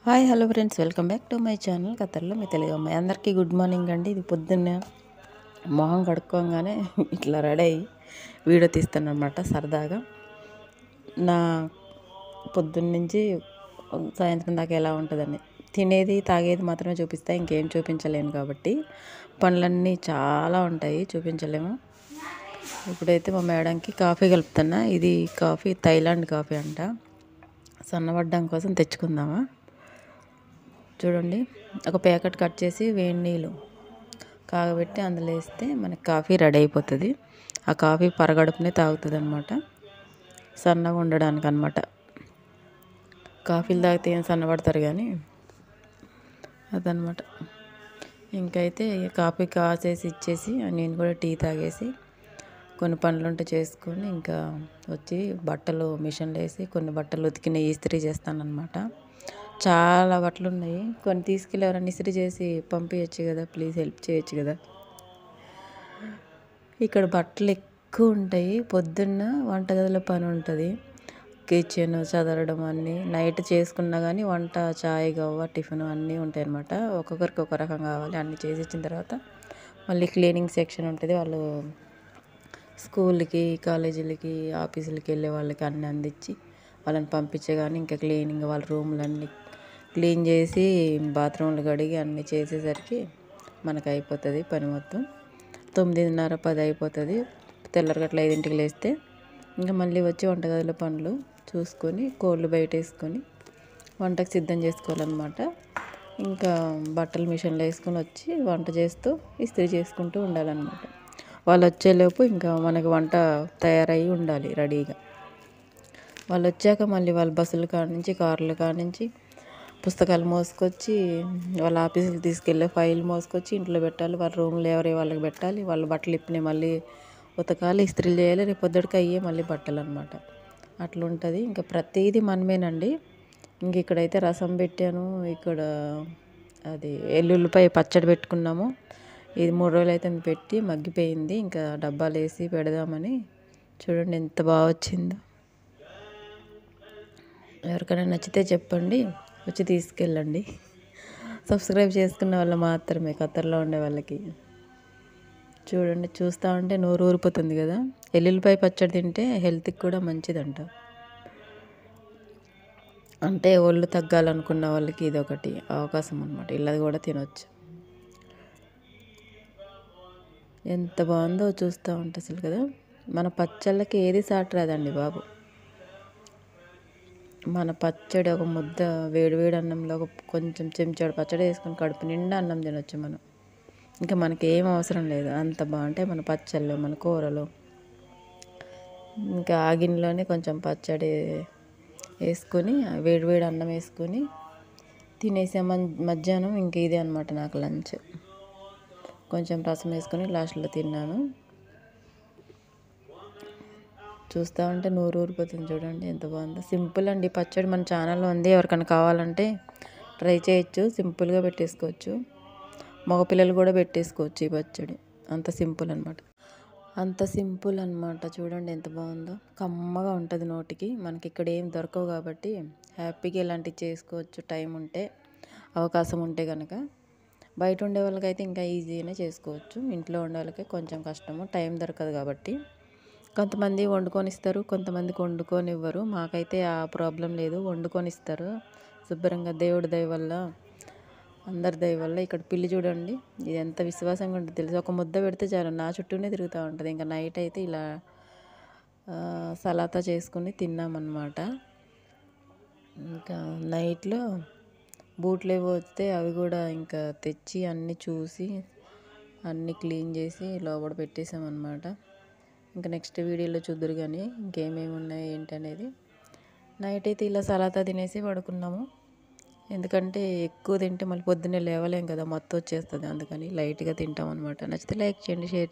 Hi hello friends, welcome back to my channel ఖతర్లో మీ తెలుగు అమ్మాయి. అందరికీ గుడ్ మార్నింగ్ అండి. ఇది పొద్దున్న మొహం కడుక్కోగానే ఇట్లా రెడీ అయ్యి వీడియో తీస్తాను అనమాట సరదాగా. నా పొద్దున్న నుంచి సాయంత్రం దాకా ఎలా ఉంటుందని తినేది తాగేది మాత్రమే చూపిస్తా, ఇంకేం చూపించలేను కాబట్టి. పనులన్నీ చాలా ఉంటాయి, చూపించలేము. ఇప్పుడైతే మా మేడంకి కాఫీ కలుపుతున్నా. ఇది కాఫీ థైలాండ్ కాఫీ అంట. సన్నబడ్డం కోసం తెచ్చుకుందామా. చూడండి, ఒక ప్యాకెట్ కట్ చేసి వేడి నీళ్ళు కాగబెట్టి అందులో వేస్తే మనకి కాఫీ రెడీ అయిపోతుంది. ఆ కాఫీ పరగడుపునే తాగుతుంది అనమాట, సన్నగా ఉండడానికి అనమాట. కాఫీలు తాగితే ఏం సన్నబడతారు కానీ అదనమాట. ఇంకైతే కాఫీ కాసేసి ఇచ్చేసి నేను కూడా టీ తాగేసి కొన్ని పనులు ఉంటే చేసుకొని ఇంకా వచ్చి బట్టలు మిషన్లో వేసి కొన్ని బట్టలు ఉతికిన ఇస్త్రీ చేస్తానన్నమాట. చాలా బట్టలు ఉన్నాయి, కొన్ని తీసుకెళ్ళి ఎవరైనా ఇస్త్రీ చేసి పంపించచ్చు కదా, ప్లీజ్ హెల్ప్ చేయొచ్చు కదా. ఇక్కడ బట్టలు ఎక్కువ ఉంటాయి. పొద్దున్న వంటగదిలో పని ఉంటుంది, కిచెన్ చదవడం అన్నీ నైట్ చేసుకున్నా కానీ వంట, చాయ్, గవ్వ, టిఫిన్ అన్నీ ఉంటాయి అన్నమాట. ఒక్కొక్కరికి ఒక రకం కావాలి. అన్నీ చేసి ఇచ్చిన తర్వాత మళ్ళీ క్లీనింగ్ సెక్షన్ ఉంటుంది. వాళ్ళు స్కూల్కి, కాలేజీలకి, ఆఫీసులకి వెళ్ళే వాళ్ళకి అన్నీ అందించి వాళ్ళని పంపించే కానీ ఇంకా క్లీనింగ్ వాళ్ళ రూమ్లన్నీ క్లీన్ చేసి బాత్రూమ్లు కడిగి అన్నీ చేసేసరికి మనకు అయిపోతుంది పని మొత్తం. 9:30, 10 అయిపోతుంది. తెల్లరగట్ల 5ంటికి లేస్తే ఇంకా మళ్ళీ వచ్చి వంటగదిలో పనులు చూసుకొని కోళ్ళు బయట వేసుకొని వంటకు సిద్ధం చేసుకోవాలన్నమాట. ఇంకా బట్టలు మిషన్లో వేసుకొని వచ్చి వంట చేస్తూ ఇస్త్రీ చేసుకుంటూ ఉండాలన్నమాట. వాళ్ళు వచ్చేలోపు ఇంకా మనకి వంట తయారయ్యి ఉండాలి రెడీగా. వాళ్ళు వచ్చాక మళ్ళీ వాళ్ళ బస్సుల కానించి, కార్ల కానించి పుస్తకాలు మోసుకొచ్చి వాళ్ళ ఆఫీసుకి తీసుకెళ్ళే ఫైల్ మోసుకొచ్చి ఇంట్లో పెట్టాలి. వాళ్ళ రూమ్లో ఎవరే వాళ్ళకి పెట్టాలి. వాళ్ళ బట్టలు ఇప్పినాయి మళ్ళీ ఉతకాలి, ఇస్త్రీలు చేయాలి. రేపు పొద్దుటికి అయ్యే మళ్ళీ బట్టలు అనమాట. అట్లా ఉంటుంది. ఇంకా ప్రతిదీ మనమేనండి. ఇంక ఇక్కడైతే రసం పెట్టాను, ఇక్కడ అది ఎల్లుల్లిపాయ పచ్చడి పెట్టుకున్నాము. ఇది 3 రోజులు అయితే పెట్టి మగ్గిపోయింది. ఇంకా డబ్బాలు వేసి పెడదామని. చూడండి ఎంత బాగా వచ్చిందో. ఎవరికైనా నచ్చితే చెప్పండి, వచ్చి తీసుకెళ్ళండి. సబ్స్క్రైబ్ చేసుకున్న వాళ్ళు మాత్రమే, ఖతర్లో ఉండే వాళ్ళకి. చూడండి, చూస్తూ ఉంటే నోరు ఊరిపోతుంది కదా. ఎల్లుల్లిపాయ పచ్చడి తింటే హెల్త్కి కూడా మంచిదంట. అంటే ఒళ్ళు తగ్గాలనుకున్న వాళ్ళకి ఇది ఒకటి అవకాశం అనమాట. ఇలాది కూడా తినొచ్చు. ఎంత బాగుందో చూస్తూ ఉంటే అసలు కదా. మన పచ్చళ్ళకి ఏది సాటి రాదండి బాబు. మన పచ్చడి ఒక ముద్ద వేడి అన్నంలో కొంచెం చెంచాడు పచ్చడి వేసుకొని కడుపు నిండా అన్నం తినొచ్చు మనం. ఇంకా మనకి ఏం అవసరం లేదు, అంత బాగుంటాయి మన పచ్చళ్ళు, మన కూరలు. ఇంకా ఆ గిన్నెలోనే కొంచెం పచ్చడి వేసుకొని వేడి అన్నం వేసుకొని తినేసే మధ్యాహ్నం ఇంక ఇదే అనమాట నాకు లంచ్. కొంచెం రసం వేసుకొని లాస్ట్లో తిన్నాను. చూస్తూ ఉంటే నోరు ఊరిపోతుంది. చూడండి ఎంత బాగుందో. సింపుల్ అండి పచ్చడి. మన ఛానల్లో ఉంది, ఎవరికైనా కావాలంటే ట్రై చేయొచ్చు. సింపుల్గా పెట్టేసుకోవచ్చు, మగపిల్లలు కూడా పెట్టేసుకోవచ్చు ఈ పచ్చడి. అంత సింపుల్ అనమాట. చూడండి ఎంత బాగుందో. కమ్మగా ఉంటుంది నోటికి. మనకి ఇక్కడ ఏం దొరకవు కాబట్టి హ్యాపీగా ఇలాంటివి చేసుకోవచ్చు టైం ఉంటే, అవకాశం ఉంటే కనుక. బయట ఉండే వాళ్ళకైతే ఇంకా ఈజీగానే చేసుకోవచ్చు. ఇంట్లో ఉండే వాళ్ళకి కొంచెం కష్టము, టైం దొరకదు కాబట్టి. కొంతమంది వండుకొని ఇస్తారు, కొంతమందికి వండుకొని ఇవ్వరు. మాకైతే ఆ ప్రాబ్లం లేదు, వండుకొని ఇస్తారు శుభ్రంగా. దేవుడి దయ వల్ల, అందరి దయ వల్ల. ఇక్కడ పిల్లి చూడండి, ఇది ఎంత విశ్వాసంగా ఉంటుంది తెలుసు. ఒక ముద్ద పెడితే చాలు నా చుట్టూనే తిరుగుతూ ఉంటుంది. ఇంకా నైట్ అయితే ఇలా సలాతా చేసుకుని తిన్నామన్నమాట. ఇంకా నైట్లో బూట్లు ఏవో వస్తే అవి కూడా ఇంకా తెచ్చి అన్నీ చూసి అన్నీ క్లీన్ చేసి లోపల పెట్టేసామన్నమాట. ఇంకా నెక్స్ట్ వీడియోలో చూద్దరు కానీ ఇంకేమేమి ఉన్నాయి ఏంటి అనేది. నైట్ అయితే ఇలా సలాతా తినేసి పడుకున్నాము. ఎందుకంటే ఎక్కువ తింటే మళ్ళీ పొద్దున్నే లేవలేం కదా, మొత్తం వచ్చేస్తుంది. అందుకని లైట్గా తింటాం అనమాట. నచ్చితే లైక్ చేయండి, షేర్ చేయండి.